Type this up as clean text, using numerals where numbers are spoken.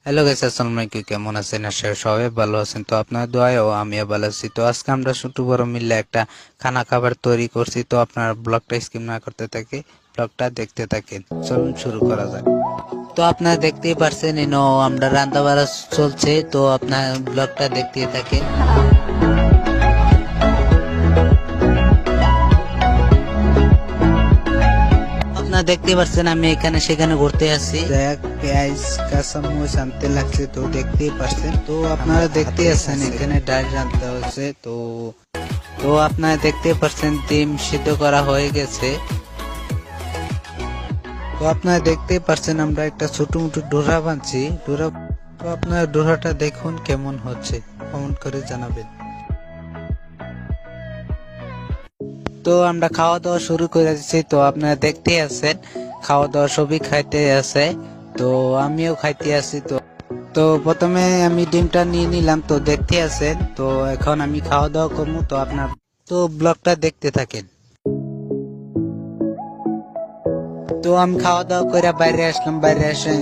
Hello guys, আসসালামু আলাইকুম। কেমন আছেন? আশা করি সবাই ভালো আছেন। তো আপনার দোয়ায় ও আমিও ভালো আছি। তো আজকে আমরা ছোট বড় মিলে একটা খানা খাবার তৈরি করছি। তো আপনার ব্লগটা স্কিপ না করতে থাকে, ব্লগটা দেখতে থাকেন। চলুন শুরু করা যাক। তো আপনারা দেখতেই পারছেন আমরা রান্না বাড়া চলছে। তো আপনার ব্লগটা দেখতেই থাকেন। আপনারা দেখতে পাচ্ছেন আমি এখানে সেখানে ঘুরতে আসছি। পেঁয়াজ কাঁচামরিচ আনতে লাগছে, তো দেখতেই পাচ্ছেন। তো আপনারা দেখতে আছেন এখানে ডাল রান্না হচ্ছে। তো আপনারা দেখতে পাচ্ছেন ডিম সিদ্ধ করা হয়ে গেছে। তো আপনারা দেখতে পাচ্ছেন আমরা একটা ছোট মোটো ডোরা বানছি। তো আপনারা ডোরাটা দেখুন কেমন হচ্ছে, কমেন্ট করে জানাবেন। তো আমরা খাওয়া দাওয়া শুরু করে দিচ্ছি। তো আপনারা দেখতেই আছেন খাওয়া দাওয়া সবই খাইতে আছে। তো আমিও খাইতে আছি। তো তো প্রথমে আমি ডিমটা নিয়ে নিলাম, তো দেখতে আছেন। তো এখন আমি খাওয়া দাওয়া করবো। তো আপনার তো ব্লগটা দেখতে থাকেন। তো আমি খাওয়া দাওয়া করে বাইরে আসলাম। বাইরে এসে